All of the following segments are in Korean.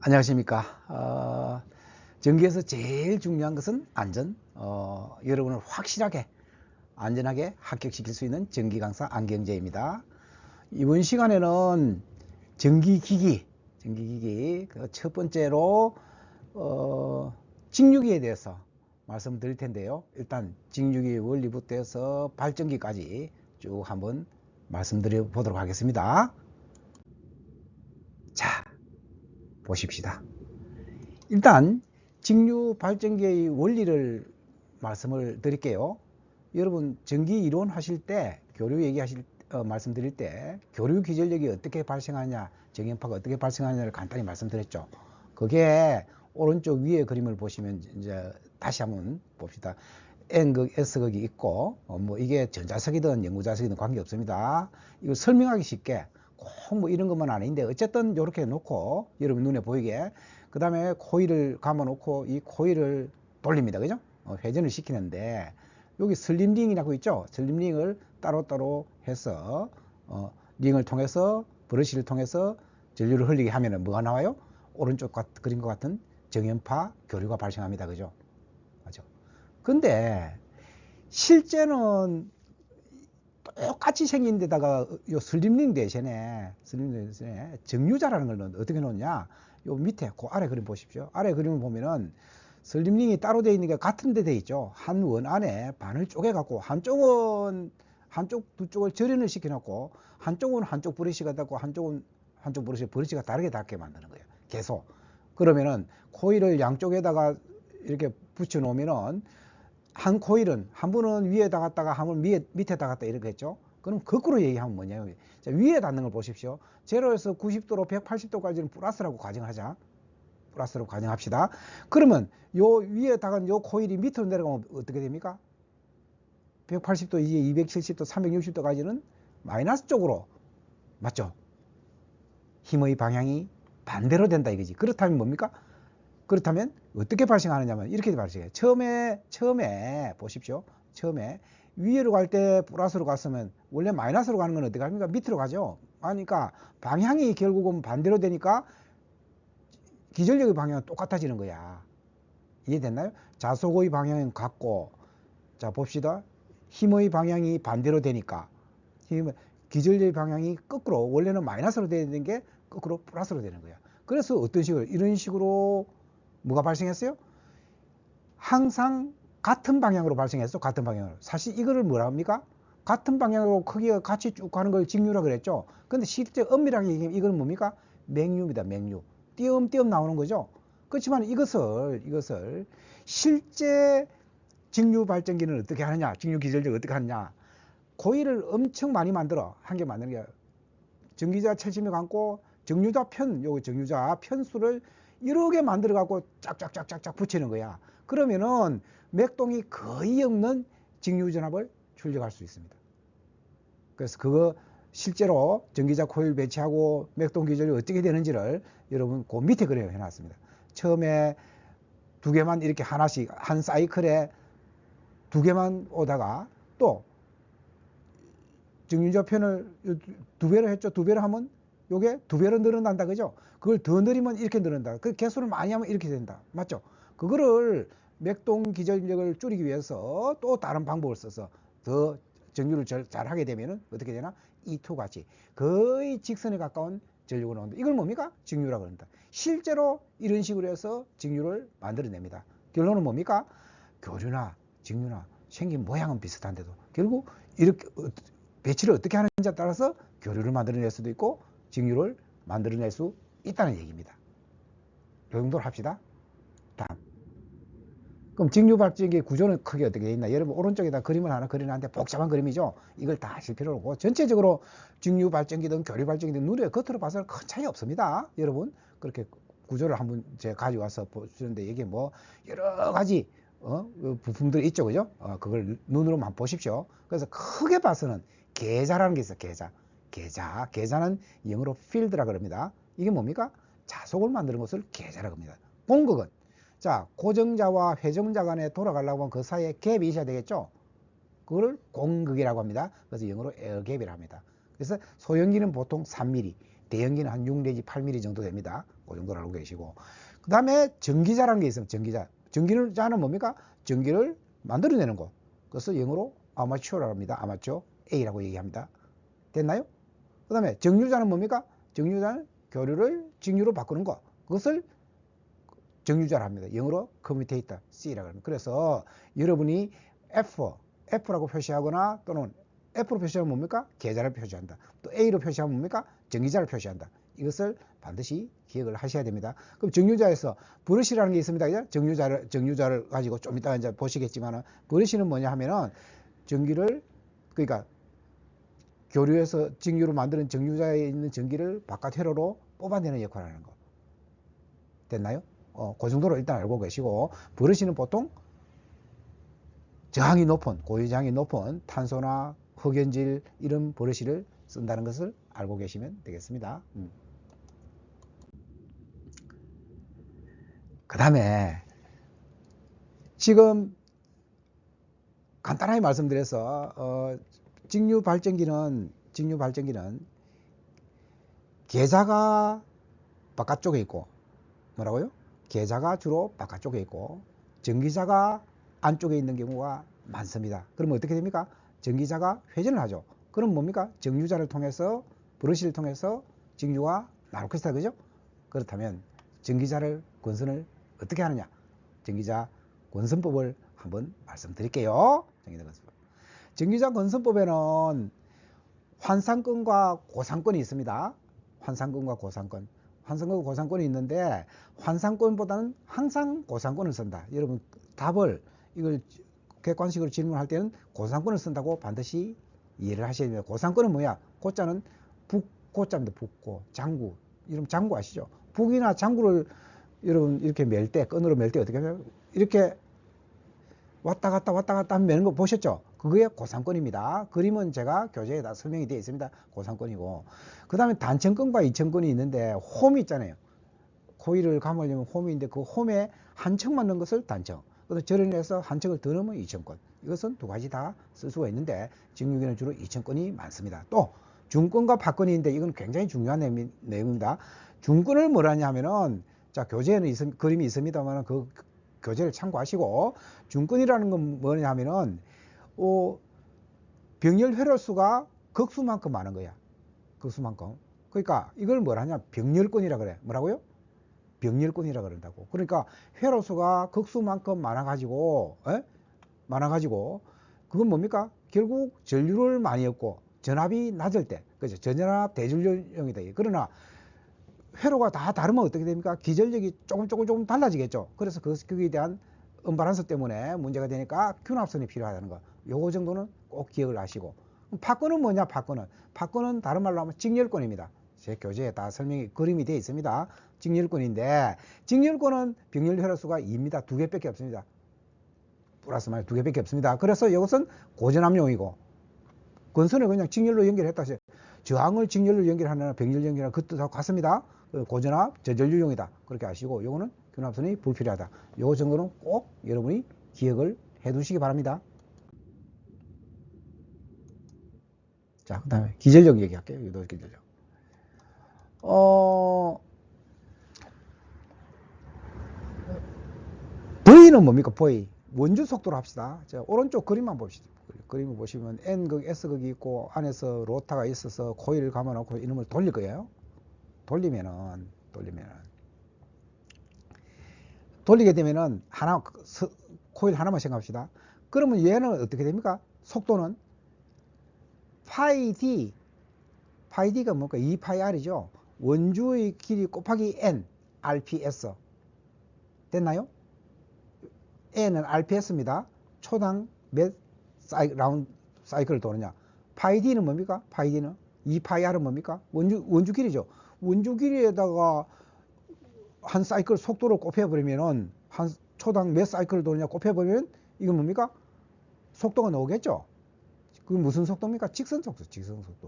안녕하십니까. 전기에서 제일 중요한 것은 안전. 여러분을 확실하게 안전하게 합격시킬 수 있는 전기 강사 안경재입니다. 이번 시간에는 전기기기 그 첫 번째로 직류기에 대해서 말씀드릴 텐데요. 일단 직류기 원리부터 해서 발전기까지 쭉 한번 말씀드려 보도록 하겠습니다. 자, 보십시다. 일단 직류 발전기의 원리를 말씀을 드릴게요. 여러분 전기 이론 하실 때, 교류 얘기하실 말씀드릴 때 교류 기전력이 어떻게 발생하냐, 정연파가 어떻게 발생하냐를 간단히 말씀드렸죠. 그게 오른쪽 위에 그림을 보시면 이제 다시 한번 봅시다. N극, S극이 있고 뭐 이게 전자석이든 연구자석이든 관계없습니다. 이거 설명하기 쉽게 꼭 뭐 이런 것만 아닌데 어쨌든 이렇게 놓고 여러분 눈에 보이게, 그 다음에 코일을 감아 놓고 이 코일을 돌립니다. 그죠? 회전을 시키는데 여기 슬림링이라고 있죠? 슬림링을 따로따로 해서 링을 통해서, 브러쉬를 통해서 전류를 흘리게 하면 뭐가 나와요? 오른쪽 그림과 같은 정연파 교류가 발생합니다. 그죠? 맞죠? 근데 실제는 똑같이 생긴 데다가 요 슬림링 대신에 정유자라는 걸 어떻게 놓냐, 요 밑에 그 아래 그림 보십시오. 아래 그림을 보면은 슬림링이 따로 되어 있는 게 같은 데 돼 있죠. 한 원 안에 반을 쪼개 갖고 한쪽은 두 쪽을 절연을 시켜 놓고 한쪽은 한쪽 브러쉬가 닿고 한쪽은 한쪽 브러쉬가 다르게 닿게 만드는 거예요. 계속. 그러면은 코일을 양쪽에다가 이렇게 붙여 놓으면은 한 코일은 한 번은 위에 닿았다가 한 번 밑에 닿았다 이렇게 했죠. 그럼 거꾸로 얘기하면 뭐냐면, 자, 위에 닿는 걸 보십시오. 0에서 90도로 180도까지는 플러스라고 가정하자. 플러스로 가정합시다. 그러면 요 위에 닿은 요 코일이 밑으로 내려가면 어떻게 됩니까? 180도, 이제 270도, 360도까지는 마이너스 쪽으로, 맞죠? 힘의 방향이 반대로 된다 이거지. 그렇다면 뭡니까? 그렇다면 어떻게 발생하느냐면 이렇게 발생해요. 처음에 보십시오. 처음에 위로 갈 때 플러스로 갔으면 원래 마이너스로 가는 건 어떻게 합니까? 밑으로 가죠. 그러니까 방향이 결국은 반대로 되니까 기전력의 방향은 똑같아지는 거야. 이해됐나요? 자속의 방향은 같고, 자 봅시다. 힘의 방향이 반대로 되니까 기전력의 방향이 거꾸로, 원래는 마이너스로 되는 게 거꾸로 플러스로 되는 거야. 그래서 어떤 식으로, 이런 식으로 뭐가 발생했어요? 항상 같은 방향으로 발생했어. 같은 방향으로. 사실 이거를 뭐라 합니까? 같은 방향으로 크기가 같이 쭉 가는 걸 직류라 그랬죠. 근데 실제 엄밀하게 얘기하면 이건 뭡니까? 맥류입니다. 맥류. 띄엄띄엄 나오는 거죠. 그렇지만 이것을 실제 직류 발전기는 어떻게 하느냐, 직류 기전력 어떻게 하느냐, 코일을 엄청 많이 만들어. 한 개 만드는 게, 전기자 70명 감고 정류자 편수를 여러 개 만들어 갖고 짝짝짝짝짝 붙이는 거야. 그러면은 맥동이 거의 없는 직류전압을 출력할 수 있습니다. 그래서 그거 실제로 전기자 코일 배치하고 맥동 기전이 어떻게 되는지를 여러분 그 밑에 그려 해놨습니다. 처음에 두 개만 이렇게 하나씩, 한 사이클에 두 개만 오다가 또 정유자 편을 두 배로 했죠. 두 배로 하면 요게 두 배로 늘어난다. 그죠? 그걸 더 늘리면 이렇게 늘어난다. 그 개수를 많이 하면 이렇게 된다. 맞죠? 그거를 맥동 기전력을 줄이기 위해서 또 다른 방법을 써서 더 정유를 잘 하게 되면은 어떻게 되나? E2 같이 거의 직선에 가까운 전류가 나온다. 이걸 뭡니까? 직류라고 합니다. 실제로 이런 식으로 해서 직류를 만들어냅니다. 결론은 뭡니까? 교류나 직류나 생긴 모양은 비슷한데도 결국 이렇게 배치를 어떻게 하는지에 따라서 교류를 만들어낼 수도 있고 직류를 만들어낼 수 있다는 얘기입니다. 이 정도로 합시다. 다음. 그럼 직류 발전기의 구조는 크게 어떻게 되어 있나? 여러분 오른쪽에다 그림을 하나 그려놨는데 복잡한 그림이죠. 이걸 다 하실 필요 없고 전체적으로 직류 발전기든 교류 발전기든 눈에 겉으로 봐서는 큰 차이 없습니다. 여러분 그렇게 구조를 한번 제가 가져와서 보시는데 이게 뭐 여러 가지 부품들이 있죠. 그죠? 그걸 눈으로만 보십시오. 그래서 크게 봐서는 계자라는 게 있어요. 계자는 영어로 field라고 합니다. 이게 뭡니까? 자속을 만드는 것을 계자라고 합니다. 공극은, 자, 고정자와 회전자 간에 돌아가려고 하면 그 사이에 갭이 있어야 되겠죠? 그걸 공극이라고 합니다. 그래서 영어로 에어갭이라고 합니다. 그래서 소형기는 보통 3mm, 대형기는 한 6 내지 8mm 정도 됩니다. 그 정도로 알고 계시고. 그 다음에 전기자라는 게 있으면 전기자. 전기자는 뭡니까? 전기를 만들어내는 거. 그것을 영어로 아마추어라고 합니다. 아마추어 A라고 얘기합니다. 됐나요? 그 다음에 정유자는 뭡니까? 정유자는 교류를 직류로 바꾸는 거. 그것을 정유자를 합니다. 영어로 커뮤니테이터 C라고 합니다. 그래서 여러분이 F라고 표시하거나 또는 F로 표시하면 뭡니까? 계좌를 표시한다. 또 A로 표시하면 뭡니까? 정기자를 표시한다. 이것을 반드시 기억을 하셔야 됩니다. 그럼 정유자에서 버릇이라는 게 있습니다. 정유자를 가지고 좀 이따 이제 보시겠지만은 버릇이는 뭐냐 하면은 전기를 그러니까 교류에서 직류로 만드는 정유자에 있는 전기를 바깥 회로로 뽑아내는 역할을 하는 거. 됐나요? 그 정도로 일단 알고 계시고, 버릇이는 보통 저항이 높은, 고유 저항이 높은 탄소나 흑연질 이런 버릇이를 쓴다는 것을 알고 계시면 되겠습니다. 그 다음에 지금 간단하게 말씀드려서 직류 발전기는 계좌가 바깥쪽에 있고, 뭐라고요? 계좌가 주로 바깥쪽에 있고 전기자가 안쪽에 있는 경우가 많습니다. 그러면 어떻게 됩니까? 전기자가 회전을 하죠. 그럼 뭡니까? 정유자를 통해서 브러쉬를 통해서 직류가 나올 것이다. 그죠? 그렇다면 전기자를 권선을 어떻게 하느냐? 전기자 권선법을 한번 말씀드릴게요. 전기자 권선법에는 환상권과 고상권이 있습니다. 환상권과 고상권. 환상권과 고상권이 있는데 환상권보다는 항상 고상권을 쓴다. 여러분 답을 이걸 객관식으로 질문할 때는 고상권을 쓴다고 반드시 이해를 하셔야 됩니다. 고상권은 뭐야? 고자는 북고자입니다. 북고, 장구. 여러분 장구 아시죠? 북이나 장구를 여러분 이렇게 멜 때, 끈으로 멜 때 어떻게 하면 이렇게 왔다 갔다 하면 매는 거 보셨죠? 그게 고상권입니다. 그림은 제가 교재에 다 설명이 되어 있습니다. 고상권이고. 그 다음에 단층권과 이층권이 있는데 홈이 있잖아요. 코일을 감으려면 홈이 있는데 그 홈에 한 층만 넣은 것을 단층. 그래서 절연해서 한 층을 더 넣으면 이층권. 이것은 두 가지 다 쓸 수가 있는데 직류기는 주로 이층권이 많습니다. 또 중권과 박권이 있는데 이건 굉장히 중요한 내용입니다. 중권을 뭐라냐 하면은 자 교재에는 그림이 있습니다만 그 교재를 참고하시고 중권이라는 건 뭐냐 하면은 병렬 회로수가 극수만큼 많은 거야. 극수만큼. 그러니까 이걸 뭐라냐? 병렬권이라 그래. 뭐라고요? 병렬권이라 그런다고. 그러니까 회로수가 극수만큼 많아가지고 그건 뭡니까? 결국 전류를 많이 얻고 전압이 낮을 때, 그죠? 저전압 대전류형이다. 그러나 회로가 다 다르면 어떻게 됩니까? 기전력이 조금 달라지겠죠. 그래서 거기에 대한 언밸런스 때문에 문제가 되니까 균합선이 필요하다는 거. 요거 정도는 꼭 기억을 하시고. 파권은 뭐냐? 파권은 다른 말로 하면 직렬권입니다. 제 교재에 다 그림이 되어 있습니다. 직렬권인데 직렬권은 병렬 회로수가 2입니다. 2개밖에 없습니다. 플러스 마이너스 2개밖에 없습니다. 그래서 이것은 고전압용이고 권선을 그냥 직렬로 연결했다. 저항을 직렬로 연결하느냐 병렬 연결하는 그 뜻하고 같습니다. 고전압 저전류용이다. 그렇게 아시고 요거는 균합선이 불필요하다. 요 정도는 꼭 여러분이 기억을 해 두시기 바랍니다. 자, 그 다음에 기전력 얘기할게요. 유도 기전력. V는 뭡니까? V. 원주 속도로 합시다. 자, 오른쪽 그림만 봅시다. 그림을 보시면 N극, S극이 있고 안에서 로타가 있어서 코일을 감아놓고 이놈을 돌릴 거예요. 돌리게 되면은 코일 하나만 생각합시다. 그러면 얘는 어떻게 됩니까? 속도는 파이 D가 뭡니까? 2파이 R이죠. 원주의 길이 곱하기 N, RPS. 됐나요? N은 RPS입니다. 초당 몇 사이클을 도느냐. 파이 D는 뭡니까? 파이 D는 2파이 R은 뭡니까? 원주 길이죠. 원주 길이에다가 한 사이클 속도를 곱해버리면은 한 초당 몇 사이클을 도느냐 곱해버리면 이건 뭡니까? 속도가 나오겠죠. 그게 무슨 속도입니까? 직선 속도.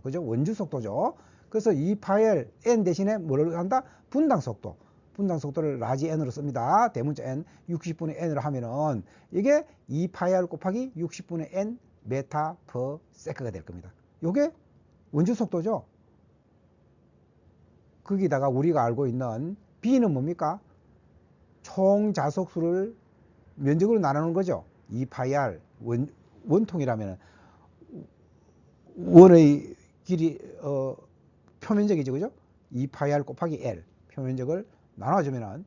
그죠? 원주 속도죠. 그래서 2파이 N 대신에 뭐를 한다? 분당 속도를 라지 N으로 씁니다. 대문자 N 60분의 N으로 하면은 이게 2파이 곱하기 60분의 N 메타 퍼 세크가 될 겁니다. 요게 원주 속도죠. 거기다가 우리가 알고 있는 B는 뭡니까? 총 자속수를 면적으로 나누는 거죠. 2파이R 원통이라면 원의 길이 표면적이죠, 그죠? 2파이R 곱하기 L 표면적을 나눠주면은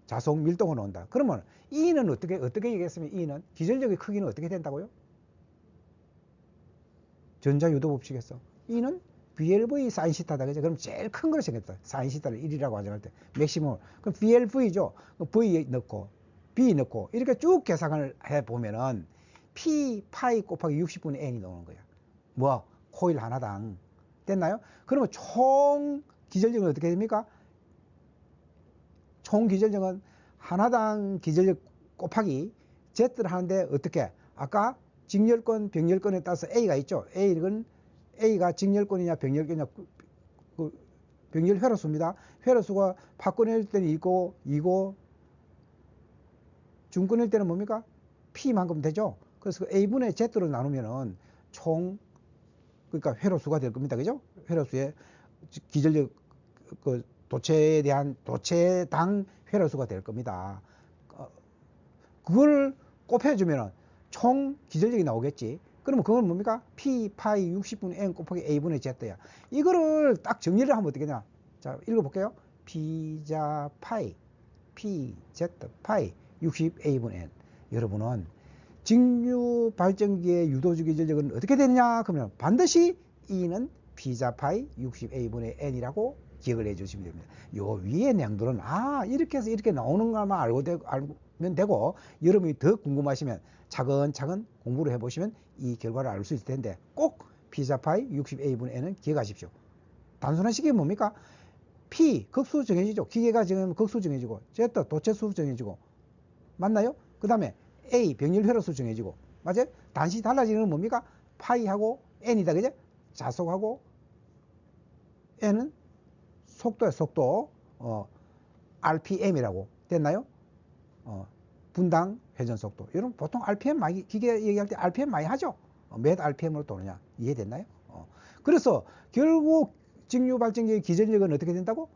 자속 밀도가 나온다. 그러면 E는 어떻게 얘기했으면 E는 기전력의 크기는 어떻게 된다고요? 전자유도 법칙에서 E는 BLV 사인 시타다, 그죠? 그럼 제일 큰 걸 생겼다. 사인 시타를 1이라고 하정할 때 맥시멈. 그럼 BLV죠. V 넣고 B 넣고 이렇게 쭉 계산을 해 보면은 P 파이 곱하기 60분의 N이 나오는 거야. 뭐 코일 하나당. 됐나요? 그러면 총 기전력은 어떻게 됩니까? 총 기전력은 하나당 기전력 곱하기 Z를 하는데 어떻게? 아까 직열권, 병렬권에 따라서 A가 있죠. A가 직열권이냐 병렬권이냐 그 병렬 회로수입니다. 회로수가 파권일 때는 있고 2고 중권일 때는 뭡니까? P만큼 되죠. 그래서 A분의 Z로 나누면은 총 그러니까 회로수가 될 겁니다. 그죠? 회로수의 기전력 그 도체에 대한 도체당 회로수가 될 겁니다. 그걸 곱해주면은 총 기전력이 나오겠지. 그러면 그건 뭡니까? P 파이 60분의 N 곱하기 A분의 Z야. 이거를 딱 정리를 하면 어떻게 되냐? 자, 읽어볼게요. P자 파이, PZ 파이 60A분의 N. 여러분은 직류 발전기의 유도주 기전력은 어떻게 되느냐? 그러면 반드시 E는 P자 파이 60A분의 N이라고 기억을 해 주시면 됩니다. 요 위의 내용들은 이렇게 해서 이렇게 나오는 것만 알면 되고, 여러분이 더 궁금하시면 차근차근 공부를 해보시면 이 결과를 알 수 있을 텐데, 꼭 P자 파이 60A분의 N은 기억하십시오. 단순한 식이 뭡니까? P 극수 정해지죠. 기계가 정해지면 극수 정해지고, Z 도체수 정해지고, 맞나요? 그 다음에 A 병렬 회로수 정해지고, 맞아요? 단시 달라지는 건 뭡니까? 파이하고 N이다, 그죠? 자속하고 N은 속도야, 속도. RPM이라고 됐나요? 분당 회전 속도. 여러분 보통 RPM 많이, 기계 얘기할 때 RPM 많이 하죠? 몇 RPM으로 도느냐 이해됐나요? 그래서 결국 직류 발전기의 기전력은 어떻게 된다고?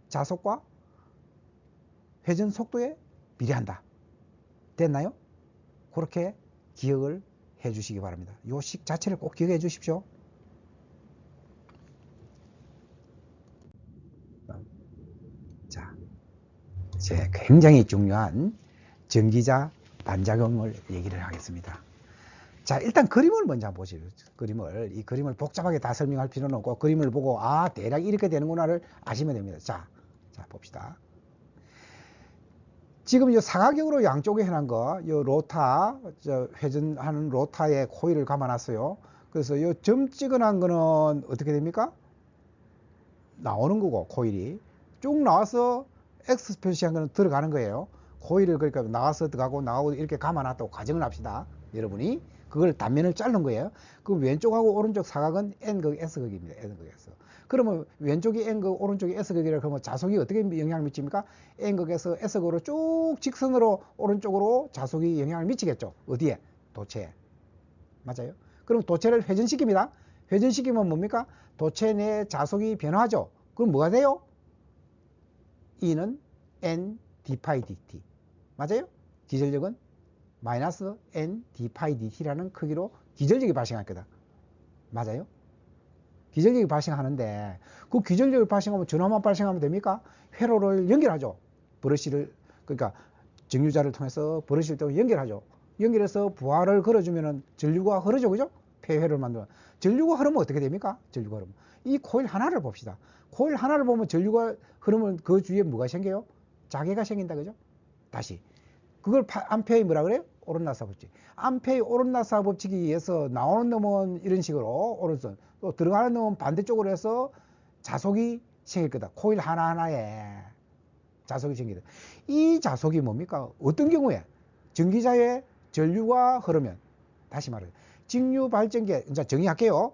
자속과 회전 속도에 비례한다. 됐나요? 그렇게 기억을 해 주시기 바랍니다. 요 식 자체를 꼭 기억해 주십시오. 자, 이제 굉장히 중요한 전기자 반작용을 얘기를 하겠습니다. 자, 일단 그림을 먼저 보시죠. 이 그림을 복잡하게 다 설명할 필요는 없고, 그림을 보고 대략 이렇게 되는구나를 아시면 됩니다. 자 봅시다. 지금 이 사각형으로 양쪽에 해놓은 거, 이 로타, 회전하는 로타에 코일을 감아놨어요. 그래서 이 점 찍어놓은 거는 어떻게 됩니까? 나오는 거고, 코일이 쭉 나와서 X 표시한 거는 들어가는 거예요. 코일을 그러니까 나와서 들어가고 나오고 이렇게 감아놨다고 가정을 합시다. 여러분이 그걸 단면을 자른 거예요. 그 왼쪽하고 오른쪽 사각은 N극 S극입니다. N극 S. 그러면 왼쪽이 N극, 오른쪽이 S극이라 그러면 자속이 어떻게 영향을 미칩니까? N극에서 S극으로 쭉 직선으로 오른쪽으로 자속이 영향을 미치겠죠. 어디에? 도체에. 맞아요. 그럼 도체를 회전시킵니다. 회전시키면 뭡니까? 도체 내 자속이 변화하죠. 그럼 뭐가 돼요? E는 N d파이 dt. 맞아요? 기전력은 마이너스 N d파이 dt라는 크기로 기전력이 발생할 거다. 맞아요? 기전력이 발생하는데, 그 기전력이 발생하면 전압만 발생하면 됩니까? 회로를 연결하죠. 브러쉬를, 그러니까 정류자를 통해서 브러쉬를 또 연결하죠. 연결해서 부하를 걸어주면은 전류가 흐르죠. 그죠? 폐회를 만들어. 전류가 흐르면 어떻게 됩니까? 전류가 흐르면. 이 코일 하나를 봅시다. 코일 하나를 보면 전류가 흐르면 그 주위에 뭐가 생겨요? 자개가 생긴다. 그죠? 다시. 그걸 암페어의 뭐라 그래요? 오른나사 법칙. 암페어의 오른나사 법칙에 의해서 나오는 놈은 이런 식으로 오른손, 또 들어가는 놈은 반대쪽으로 해서 자속이 생길 거다. 코일 하나하나에 자속이 생기다. 이 자속이 뭡니까? 어떤 경우에? 전기자에 전류가 흐르면, 다시 말해요. 직류 발전기에, 이제 정의할게요.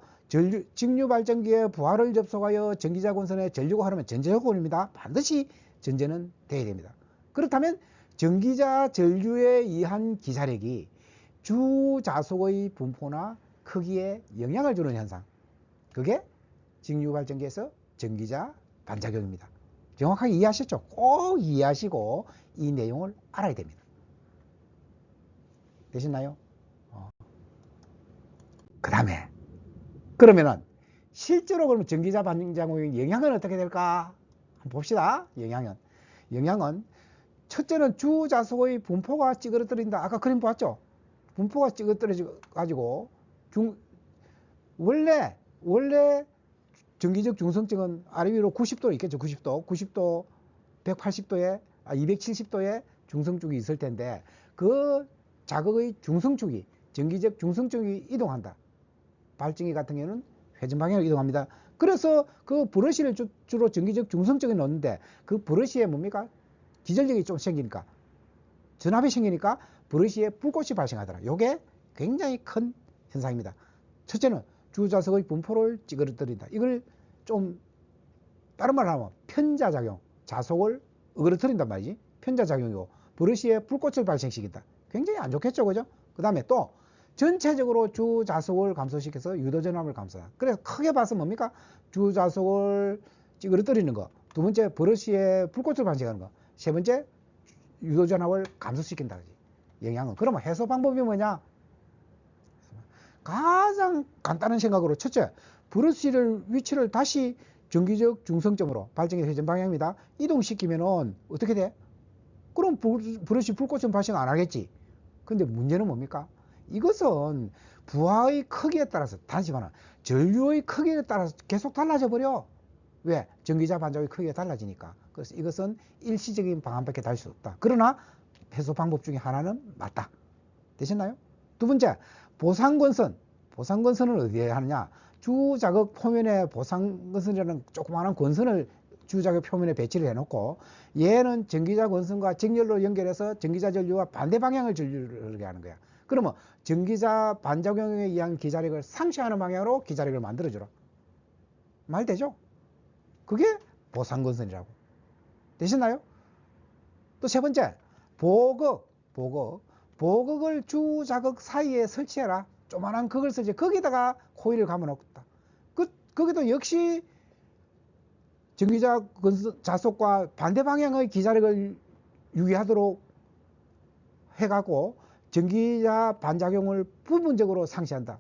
직류 발전기에 부하를 접속하여 전기자 권선에 전류가 흐르면 전제요건입니다. 반드시 전제는 돼야 됩니다. 그렇다면 전기자 전류에 의한 기사력이 주 자속의 분포나 크기에 영향을 주는 현상, 그게 직류 발전기에서 전기자 반작용입니다. 정확하게 이해하셨죠? 꼭 이해하시고 이 내용을 알아야 됩니다. 되셨나요? 그 다음에 그러면은 실제로 그러면 전기자 반작용의 영향은 어떻게 될까? 한번 봅시다. 영향은 첫째는 주자석의 분포가 찌그러뜨린다. 아까 그림 보았죠? 분포가 찌그러뜨려 가지고 원래 전기적 중성증은 아래 위로 90도 있겠죠. 90도 180도에 270도의 중성축이 있을 텐데 그 자극의 중성축이 전기적 중성축이 이동한다. 발전기 같은 경우는 회전 방향으로 이동합니다. 그래서 그 브러쉬를 주로 전기적 중성적에 넣는데 그 브러쉬에 뭡니까? 기전력이 좀 생기니까 전압이 생기니까 브러쉬에 불꽃이 발생하더라. 이게 굉장히 큰 현상입니다. 첫째는 주자석의 분포를 찌그러뜨린다. 이걸 좀 다른 말로 하면 편자작용, 자석을 어그러뜨린단 말이지. 편자작용이고 브러쉬에 불꽃을 발생시킨다. 굉장히 안 좋겠죠, 그죠? 그 다음에 또 전체적으로 주자석을 감소시켜서 유도전압을 감소한다. 그래서 크게 봐서 뭡니까? 주자석을 찌그러뜨리는 거. 두 번째, 브러쉬에 불꽃을 발생하는 거. 세 번째, 유도전압을 감소시킨다. 영향은. 그러면 해소 방법이 뭐냐? 가장 간단한 생각으로 첫째, 브러쉬를 위치를 다시 전기적 중성점으로 발전기 회전 방향입니다. 이동시키면은 어떻게 돼? 그럼 브러쉬 불꽃은 발생 안 하겠지. 근데 문제는 뭡니까? 이것은 부하의 크기에 따라서 단순한 전류의 크기에 따라서 계속 달라져 버려. 왜? 전기자 반작용의 크기가 달라지니까. 그래서 이것은 일시적인 방안밖에 달 수 없다. 그러나 해소 방법 중에 하나는 맞다. 되셨나요? 두 번째, 보상건선은 어디에 하느냐? 주자극 표면에 보상건선이라는 조그마한 건선을 주자극 표면에 배치를 해놓고 얘는 전기자 건선과 정렬로 연결해서 전기자 전류와 반대 방향을 전류를 흐르게 하는 거야. 그러면 전기자 반작용에 의한 기자력을 상쇄하는 방향으로 기자력을 만들어주라. 말 되죠? 그게 보상건선이라고. 되셨나요? 또 세 번째, 보극을 주자극 사이에 설치해라. 조만한 극을 설치. 거기다가 코일을 감아놓다. 거기도 역시 전기자 자석과 반대 방향의 기자력을 유지하도록 해갖고 전기자 반작용을 부분적으로 상쇄한다.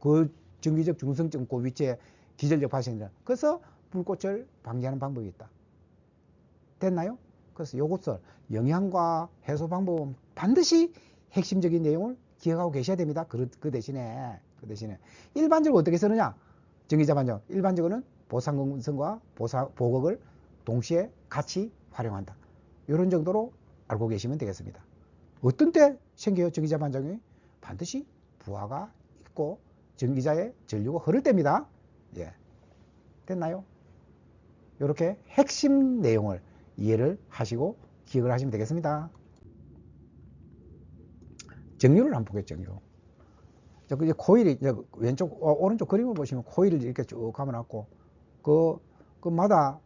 그 전기적 중성점 그 위치에 기전력 발생된다. 그래서 불꽃을 방지하는 방법이 있다. 됐나요? 그래서 이것을 영향과 해소 방법은 반드시 핵심적인 내용을 기억하고 계셔야 됩니다. 그 대신에 일반적으로 어떻게 쓰느냐? 전기자 반작용. 일반적으로는 보상건선과 보극을 동시에 같이 활용한다. 이런 정도로 알고 계시면 되겠습니다. 어떤 때 생겨요? 전기자 반작용이? 반드시 부하가 있고 전기자의 전류가 흐를 때입니다. 예. 됐나요? 이렇게 핵심 내용을 이해를 하시고 기억을 하시면 되겠습니다. 정류를 한번 보겠죠. 정류. 코일이 왼쪽 오른쪽 그림을 보시면 코일을 이렇게 쭉 감아놨고 그마다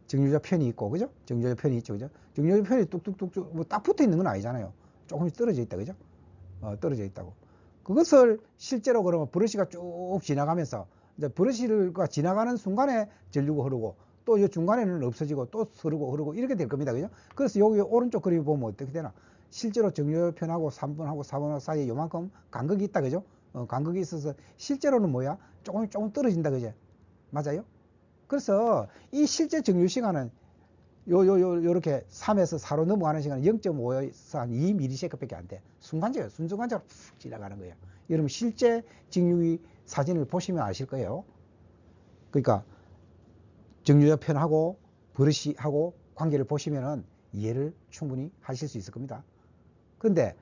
정류자 편이 있고, 그죠? 정류자 편이 있죠, 그죠? 정류자 편이 뚝뚝뚝뚝 뭐 딱 붙어 있는 건 아니잖아요. 조금씩 떨어져 있다, 그죠? 떨어져 있다고. 그것을 실제로 그러면 브러쉬가 쭉 지나가면서 이제 브러쉬가 지나가는 순간에 전류가 흐르고 또 이 중간에는 없어지고 또 흐르고 이렇게 될 겁니다, 그죠? 그래서 여기 오른쪽 그림 보면 어떻게 되나? 실제로 정류자 편하고 3번하고 4번 사이에 요만큼 간극이 있다, 그죠? 간극이 있어서 실제로는 뭐야? 조금 떨어진다, 그죠? 맞아요? 그래서 이 실제 정류 시간은 요렇게 3에서 4로 넘어가는 시간은 0.5에서 한 2ms 밖에 안 돼. 순간적으로 푹 지나가는 거예요. 여러분 실제 직류의 사진을 보시면 아실 거예요. 그러니까 정류자 편하고 브러쉬하고 관계를 보시면은 이해를 충분히 하실 수 있을 겁니다. 그런데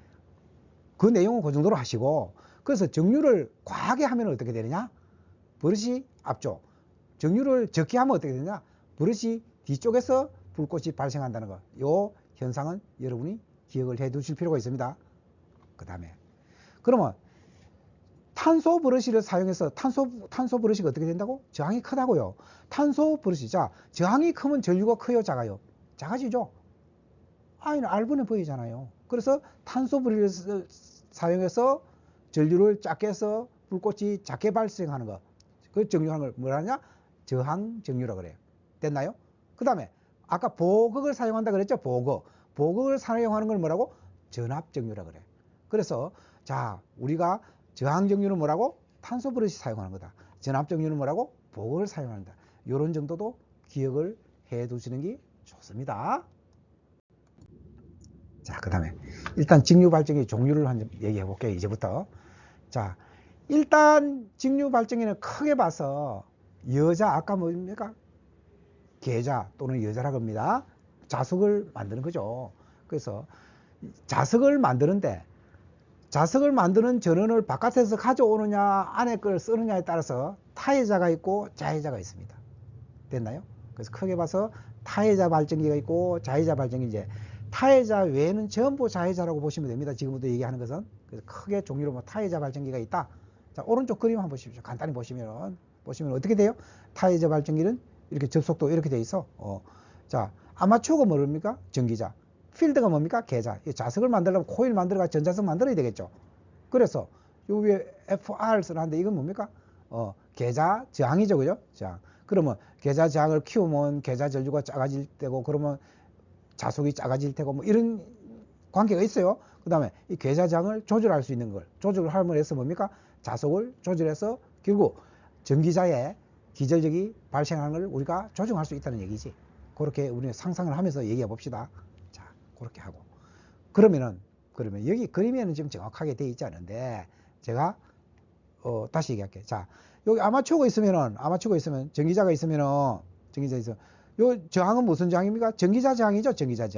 그 내용은 그 정도로 하시고, 그래서 정류를 과하게 하면 어떻게 되느냐? 브러쉬 앞쪽. 정류를 적게 하면 어떻게 되느냐? 브러쉬 뒤쪽에서 불꽃이 발생한다는 거. 요 현상은 여러분이 기억을 해 두실 필요가 있습니다. 그 다음에 그러면 탄소 브러쉬를 사용해서 탄소 브러쉬가 어떻게 된다고? 저항이 크다고요. 탄소 브러쉬. 자, 저항이 크면 전류가 커요, 작아요? 작아지죠? R분의 V잖아요. 그래서 탄소 브러쉬를 사용해서 전류를 작게 해서 불꽃이 작게 발생하는 거. 그 정류하는 걸 뭐라 하냐? 저항 정류라 그래요. 됐나요? 그 다음에 아까 보극을 사용한다 그랬죠? 보극. 보극을 사용하는 걸 뭐라고? 전압정류라 그래. 그래서 자, 우리가 저항정류는 뭐라고? 탄소 브러시 사용하는 거다. 전압정류는 뭐라고? 보극을 사용한다. 이런 정도도 기억을 해 두시는 게 좋습니다. 자, 그 다음에 일단 직류 발전기 종류를 한번 얘기해 볼게요. 이제부터. 자, 일단 직류 발전기는 크게 봐서 여자, 아까 뭡니까? 계자 또는 여자라고 합니다. 자석을 만드는 거죠. 그래서 자석을 만드는데 자석을 만드는 전원을 바깥에서 가져오느냐 안에 걸 쓰느냐에 따라서 타해자가 있고 자해자가 있습니다. 됐나요? 그래서 크게 봐서 타해자 발전기가 있고 자해자 발전기, 이제 타해자 외에는 전부 자해자라고 보시면 됩니다. 지금부터 얘기하는 것은. 그래서 크게 종류로 뭐 타해자 발전기가 있다. 자, 오른쪽 그림 한번 보십시오. 간단히 보시면 어떻게 돼요? 타해자 발전기는 이렇게 접속도 이렇게 돼 있어. 자, 아마추어가 뭡니까? 전기자. 필드가 뭡니까? 계자. 이 자석을 만들려면 코일 만들어가 전자석 만들어야 되겠죠. 그래서 요 위에 FR 쓰는데 이건 뭡니까? 계자 저항이죠, 그죠? 자, 그러면 계자 저항을 키우면 계자 전류가 작아질 테고, 그러면 자석이 작아질 테고, 뭐 이런 관계가 있어요. 그 다음에 이 계자 저항을 조절할 수 있는 걸 조절을 하면 해서 뭡니까? 자석을 조절해서 결국 전기자의 기절력이 발생하는 걸 우리가 조정할 수 있다는 얘기지. 그렇게 우리는 상상을 하면서 얘기해 봅시다. 자, 그렇게 하고. 그러면 여기 그림에는 지금 정확하게 되어 있지 않은데, 제가, 다시 얘기할게요. 자, 여기 아마추어가 있으면, 전기자가 있으면, 요 저항은 무슨 저항입니까? 전기자 저항이죠. 전기자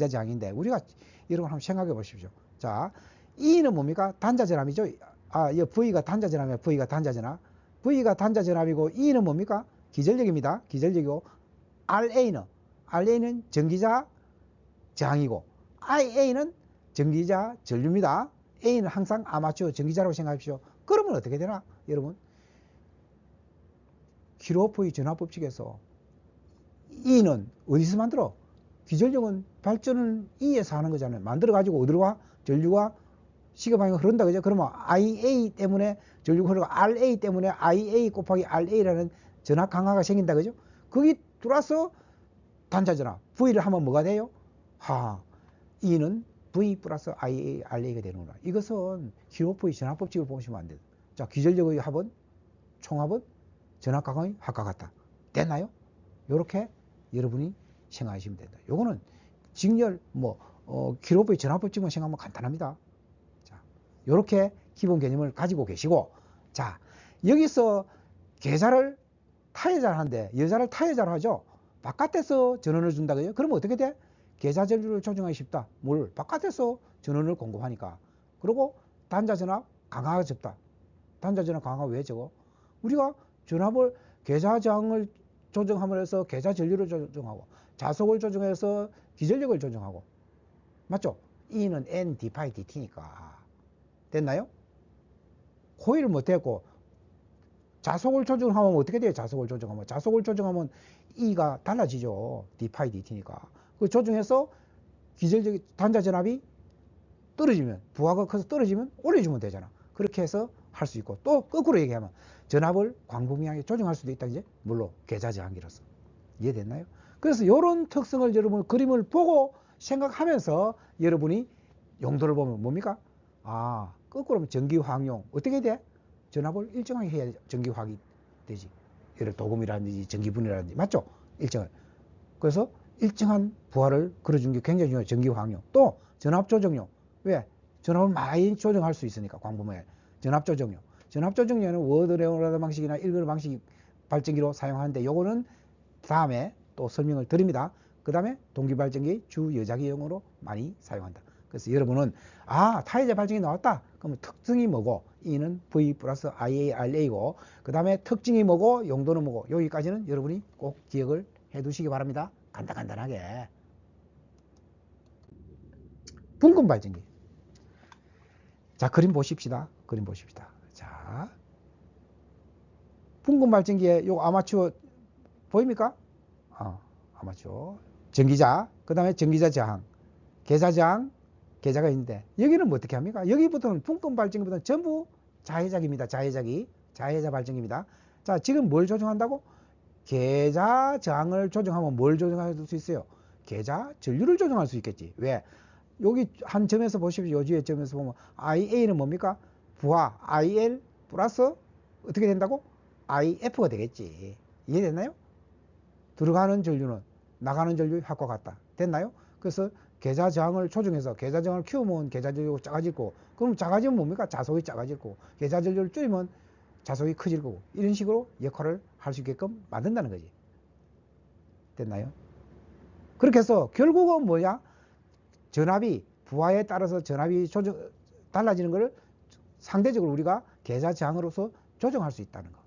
저항인데, 우리가 이런 걸 한번 생각해 보십시오. 자, E는 뭡니까? 단자 전압이죠. 이 V가 단자 전압이야. V가 단자 전압이고, E는 뭡니까? 기전력입니다. 기전력이고, RA는 전기자 저항이고, IA는 전기자 전류입니다. A는 항상 아마추어 전기자라고 생각하십시오. 그러면 어떻게 되나? 여러분, 키르호프의 전압법칙에서 E는 어디서 만들어? 기전력은 발전은 E에서 하는 거잖아요. 만들어가지고 어디로 가? 전류가 시계방향 흐른다, 그죠? 그러면 IA 때문에 전류가 흐르고 RA 때문에 IA 곱하기 RA라는 전압 강화가 생긴다, 그죠? 거기 들어와서 단자 전압 V를 하면 뭐가 돼요? E는 V 플러스 IA, RA가 되는구나. 이것은 키르호프의 전압법칙을 보시면 안 돼요. 자, 기전력의 합은, 총합은 전압 강화의 합과 같다. 됐나요? 요렇게 여러분이 생각하시면 된다. 요거는 직렬, 키르호프의 전압법칙만 생각하면 간단합니다. 자, 요렇게 기본 개념을 가지고 계시고, 자, 여기서 계자를 타해자를 하는데, 여자를 타해자로 하죠. 바깥에서 전원을 준다, 그죠? 그러면 어떻게 돼? 계자 전류를 조정하기 쉽다. 뭘? 바깥에서 전원을 공급하니까. 그리고 단자 전압 강화가 적다. 단자 전압 강화가 왜 적어? 우리가 전압을, 계자 저항을 조정함으로 해서 계자 전류를 조정하고, 자석을 조정해서 기전력을 조정하고, 맞죠? E는 N d 파이 dt니까. 됐나요? 코일을 못했고, 자석을 조정하면 어떻게 돼요? 자석을 조정하면 E가 달라지죠. d 파이 dt니까. 그 조정해서 기전력 단자 전압이 떨어지면, 부하가 커서 떨어지면 올려주면 되잖아. 그렇게 해서 할 수 있고, 또 거꾸로 얘기하면 전압을 광범위하게 조정할 수도 있다, 이제. 물론 계자 저항기로서. 이해됐나요? 그래서 이런 특성을 여러분 그림을 보고 생각하면서 여러분이 용도를 보면 뭡니까? 거꾸로 하면 전기화학용 어떻게 돼? 전압을 일정하게 해야 전기화학이 되지. 예를 들어 도금이라든지 전기분이라든지, 맞죠? 일정을. 그래서 일정한 부하를 걸어주는 게 굉장히 중요해요. 전기화학용. 또 전압조정용. 왜? 전압을 많이 조정할 수 있으니까, 광범위하게. 전압조정용. 전압조정용은 워드레오라드 방식이나 일그러 방식 발전기로 사용하는데, 요거는 다음에 또 설명을 드립니다. 그 다음에 동기발전기 주여자기용으로 많이 사용한다. 그래서 여러분은 타해자 발전기 나왔다. 그러면 특징이 뭐고, E는 V 플러스 IA, RA고, 그 다음에 특징이 뭐고, 용도는 뭐고, 여기까지는 여러분이 꼭 기억을 해 두시기 바랍니다. 간단하게. 분금 발전기. 자, 그림 보십시다. 자, 분금 발전기에 요 아마추어 보입니까? 아마추어. 전기자, 그 다음에 전기자 저항, 계자 저항, 계자가 있는데, 여기는 뭐 어떻게 합니까? 여기부터는 분금 발전기부터는 전부 자해자기입니다. 자해자 발전기입니다. 자, 지금 뭘 조정한다고? 계좌 저항을 조정하면 뭘 조정할 수 있어요? 계좌 전류를 조정할 수 있겠지. 왜? 여기 한 점에서 보십시오. 요지의 점에서 보면 IA는 뭡니까? 부하 IL 플러스 어떻게 된다고? IF가 되겠지. 이해됐나요? 들어가는 전류는 나가는 전류의 합과 같다. 됐나요? 그래서 계좌 저항을 조정해서 계좌 저항을 키우면 계좌 전류가 작아질 거고, 그럼 작아지면 뭡니까? 자속이 작아질 거고, 계좌 전류를 줄이면 자속이 커질 거고, 이런 식으로 역할을 할 수 있게끔 만든다는 거지. 됐나요? 그렇게 해서 결국은 뭐냐? 전압이 부하에 따라서 전압이 달라지는 것을 상대적으로 우리가 계좌 저항으로서 조정할 수 있다는 거.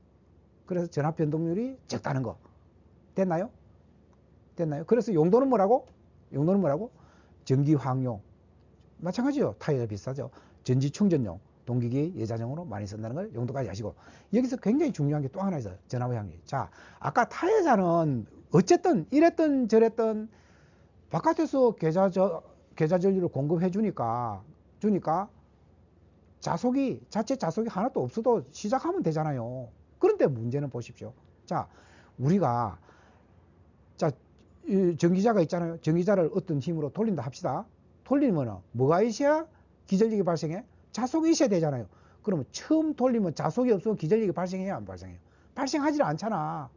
그래서 전압 변동률이 적다는 거. 됐나요? 됐나요? 그래서 용도는 뭐라고? 용도는 뭐라고? 전기 화학용. 마찬가지죠. 타이어 비슷하죠. 전지 충전용, 동기기 예자용으로 많이 쓴다는 걸 용도까지 아시고, 여기서 굉장히 중요한 게 또 하나 있어요. 전압 향리. 자, 아까 타이어자는 어쨌든 이랬든 저랬든 바깥에서 계좌 전류를 공급해 주니까 자체 자속이 하나도 없어도 시작하면 되잖아요. 그런데 문제는 보십시오. 자, 우리가 자, 전기자가 있잖아요. 전기자를 어떤 힘으로 돌린다 합시다. 돌리면 뭐가 있어야 기전력이 발생해? 자속이 있어야 되잖아요. 그러면 처음 돌리면 자속이 없으면 기전력이 발생해요, 안 발생해요? 발생하지 않잖아.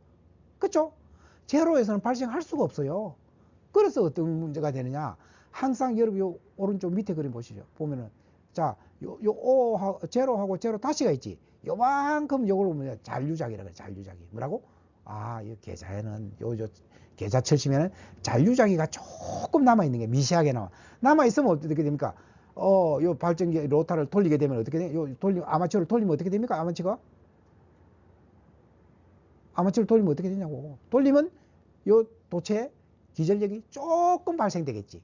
그쵸? 제로에서는 발생할 수가 없어요. 그래서 어떤 문제가 되느냐? 항상 여러분 요 오른쪽 밑에 그림 보시죠. 보면은 자, 제로하고 제로 다시가 있지. 요만큼 요걸 보면 잔류작이라고 해요. 잔류작이. 뭐라고? 아, 이 계좌에는 계좌 철시면은 잔류작이가 조금 남아 있는 게 미세하게 남아 있으면 어떻게 됩니까? 요 발전기 로타를 돌리게 되면 어떻게 돼? 아마추어를 돌리면 어떻게 됩니까? 아마추어를 돌리면 어떻게 되냐고. 돌리면 요 도체에 기전력이 조금 발생되겠지.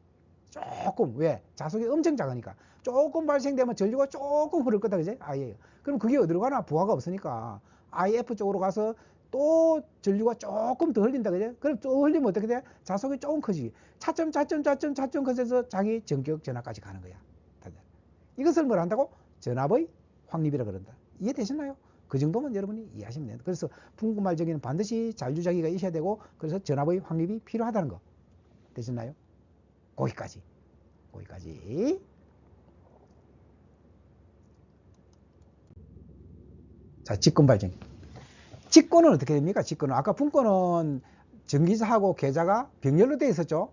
조금. 왜? 자속이 엄청 작으니까. 조금 발생되면 전류가 조금 흐를 거다. 그제? 아예. 그럼 그게 어디로 가나? 부하가 없으니까 IF 쪽으로 가서 또 전류가 조금 더 흘린다. 그제? 그럼 또 흘리면 어떻게 돼? 자속이 조금 커지기. 차점 커져서 자기 전격 전압까지 가는 거야. 이것을 뭘 한다고? 전압의 확립이라 그런다. 이해되셨나요? 그 정도면 여러분이 이해하시면 됩니다. 그래서 풍구말전기는 반드시 잔류자기가 있어야 되고, 그래서 전압의 확립이 필요하다는 거. 되셨나요? 거기까지. 자, 직권발전기. 직권은 어떻게 됩니까? 직권은 아까 분권은 전기자하고 계좌가 병렬로 되어 있었죠.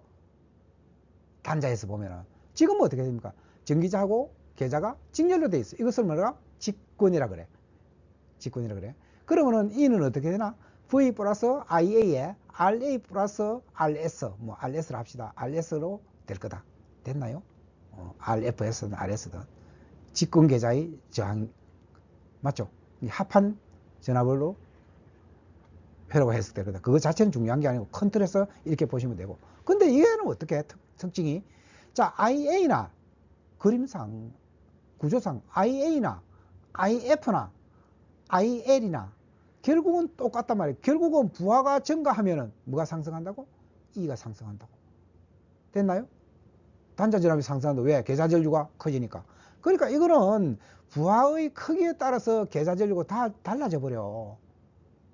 단자에서 보면은. 지금은 어떻게 됩니까? 전기자하고 계좌가 직렬로 되어 있어. 이것을 뭐라? 직권이라 그래. 그러면은 E는 어떻게 되나? V 플러스 IA에 RA 플러스 RS, 뭐 RS를 합시다. RS로 될 거다. 됐나요? RFS든 RS든 직권 계좌의 저항 맞죠? 합한 전압으로 회로가 해석될 거다. 그거 자체는 중요한 게 아니고 큰 틀에서 이렇게 보시면 되고. 근데 얘는 어떻게 특징이? 자, IA나 그림상 구조상 IA나 IF나 IL이나 결국은 똑같단 말이에요. 결국은 부하가 증가하면은 뭐가 상승한다고? E가 상승한다고. 됐나요? 단자 전압이 상승한다. 왜? 계좌 전류가 커지니까. 그러니까 이거는 부하의 크기에 따라서 계좌 전류가 다 달라져 버려.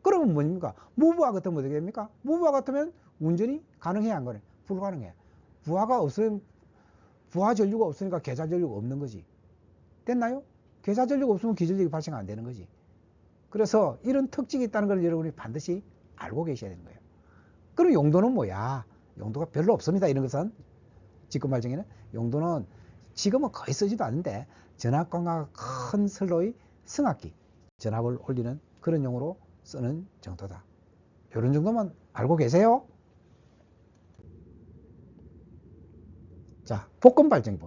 그러면 뭡니까? 무부하 같으면 어떻게 됩니까? 무부하 같으면 운전이 가능해, 안 가능해? 불가능해. 부하 전류가 없으니까 계좌 전류가 없는 거지. 됐나요? 계좌 전류가 없으면 기전력이 발생 안 되는 거지. 그래서 이런 특징이 있다는 걸 여러분이 반드시 알고 계셔야 되는 거예요. 그럼 용도는 뭐야? 용도가 별로 없습니다. 이런 것은 직권발전기는 용도는 지금은 거의 쓰지도 않는데 전압광과 큰 선로의 승합기, 전압을 올리는 그런 용으로 쓰는 정도다. 이런 정도만 알고 계세요? 자, 복근발전기.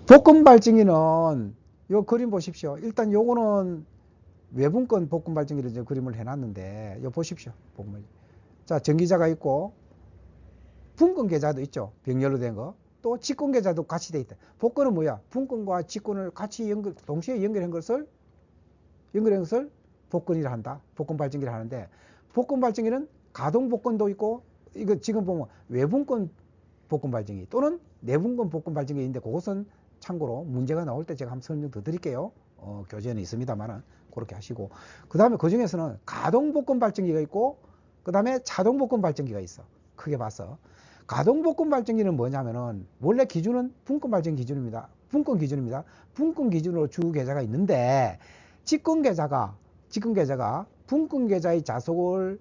복근발전기는 요 그림 보십시오. 일단 요거는 외분권 복근발전기를 이제 그림을 해놨는데 요 보십시오. 자, 전기자가 있고 분권 계좌도 있죠. 병렬로 된 거. 또 직권 계좌도 같이 돼 있다. 복권은 뭐야? 분권과 직권을 같이 동시에 연결한 것을 복권이라 한다. 복권 발전기를 하는데, 복권 발전기는 가동 복권도 있고, 이거 지금 보면 외분권 복권 발전기 또는 내분권 복권 발전기 있는데 그것은 참고로 문제가 나올 때 제가 한번 설명 더 드릴게요. 교재는 있습니다만은 그렇게 하시고, 그 다음에 그 중에서는 가동 복권 발전기가 있고 그 다음에 자동 복권 발전기가 있어. 크게 봐서 가동 복권 발전기는 뭐냐면은 원래 기준은 분권 발전 기준입니다. 분권 기준입니다. 분권 기준으로 주 계좌가 있는데 직권 계좌가 분권 계좌의 자속을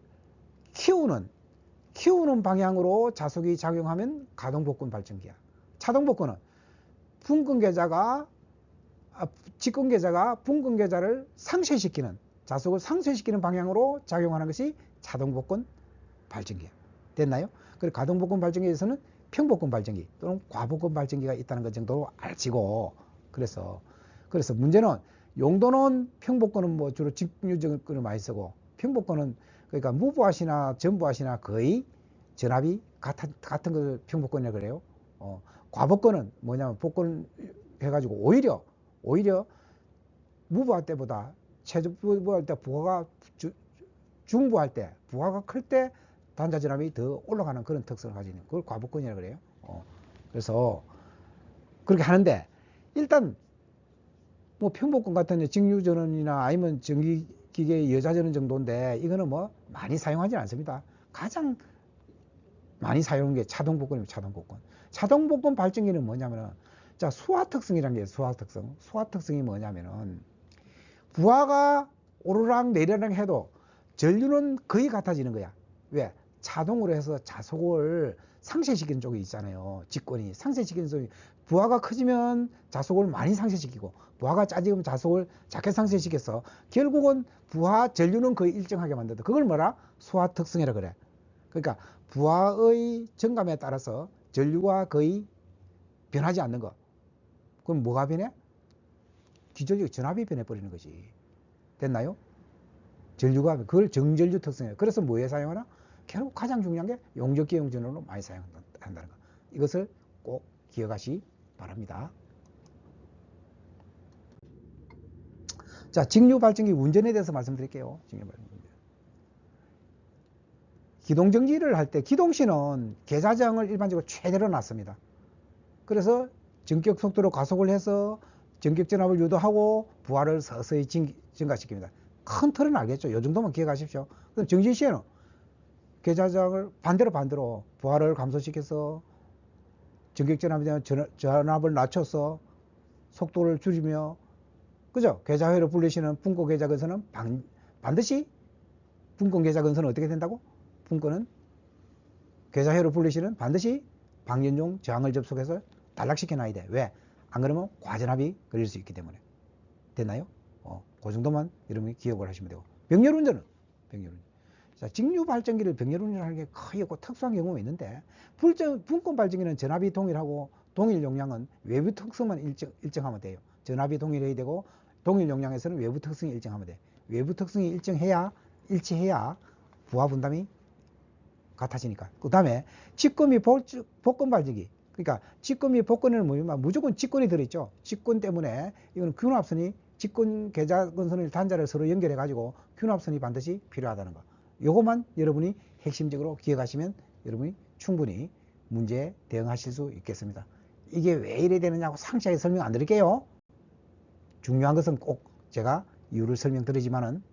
키우는 방향으로 자속이 작용하면 가동 복권 발전기야. 자동 복권은 직권 계좌가 분권 계좌를 자속을 상쇄시키는 방향으로 작용하는 것이 자동 복권 발전기야. 됐나요? 그리고 가동 복권 발전기에서는 평복권 발전기 또는 과복권 발전기가 있다는 것 정도로 알지고, 그래서 문제는 용도는 평복권은 뭐 주로 직류증권을 많이 쓰고, 평복권은 그러니까 무부하시나 전부하시나 거의 전압이 같은 걸 평복권이라고 그래요. 과복권은 뭐냐면 복권 해가지고 오히려 무부할 때보다 최저부할 때 부하가 중부할 때 부하가 클 때 단자 전압이 더 올라가는 그런 특성을 가지는 그걸 과복권이라고 그래요. 그래서 그렇게 하는데 일단 뭐 평복권 같은 직류전원이나 아니면 전기기계 여자전원 정도인데 이거는 뭐 많이 사용하지 않습니다. 가장 많이 사용하는 게 자동복권입니다. 자동복권 발전기는 뭐냐면은 자, 수화특성이라는 게 수화특성이 뭐냐면은 부하가 오르락 내리락 해도 전류는 거의 같아지는 거야. 왜? 자동으로 해서 자속을 상쇄시키는 쪽이 있잖아요. 직권이 상쇄시키는 쪽이, 부하가 커지면 자속을 많이 상쇄시키고 부하가 짜지면 자속을 작게 상쇄시켜서 결국은 부하 전류는 거의 일정하게 만든다. 그걸 뭐라? 수화특성이라 그래. 그러니까 부하의 정감에 따라서 전류가 거의 변하지 않는 거. 그럼 뭐가 변해? 기존적 전압이 변해버리는 것이. 됐나요? 전류가, 그걸 정전류 특성이에요. 그래서 뭐에 사용하나? 결국 가장 중요한 게 용접기용 전원으로 많이 사용한다는 거. 이것을 꼭 기억하시 바랍니다. 자, 직류 발전기 운전에 대해서 말씀드릴게요. 기동정지를 할 때 기동시는 계좌장을 일반적으로 최대로 놨습니다. 그래서 전격 속도로 가속을 해서 전격 전압을 유도하고 부하를 서서히 증가시킵니다. 큰 틀은 알겠죠? 이 정도만 기억하십시오. 그럼 정지 시에는 계좌장을 반대로 부하를 감소시켜서 전격 전압을 낮춰서 속도를 줄이며, 그죠? 계좌회로 불리시는 분권 계좌 근선은 반드시 분권 계좌 근선은 어떻게 된다고? 분권은 계좌회로 불리시는 반드시 방전용 저항을 접속해서 단락시켜 놔야 돼. 왜? 안 그러면 과전압이 걸릴 수 있기 때문에. 됐나요? 그 정도만 여러분이 기억을 하시면 되고. 병렬운전은 자, 직류 발전기를 병렬운전하는 게 거의 없고 특수한 경우가 있는데, 분권 발전기는 전압이 동일하고 동일 용량은 외부 특성만 일정하면 돼요. 전압이 동일해야 되고 동일 용량에서는 외부 특성이 일정하면 돼. 외부 특성이 일치해야 부하 분담이 같아지니까. 그 다음에 직권 및 복권 발전기. 그러니까 직권 및 복권에는 뭐냐면 무조건 직권이 들어있죠. 직권 때문에 이거는 균합선이 직권 계좌 근선의 단자를 서로 연결해 가지고 균합선이 반드시 필요하다는 거. 요것만 여러분이 핵심적으로 기억하시면 여러분이 충분히 문제에 대응하실 수 있겠습니다. 이게 왜 이래 되느냐고 상세하게 설명 안 드릴게요. 중요한 것은 꼭 제가 이유를 설명드리지만은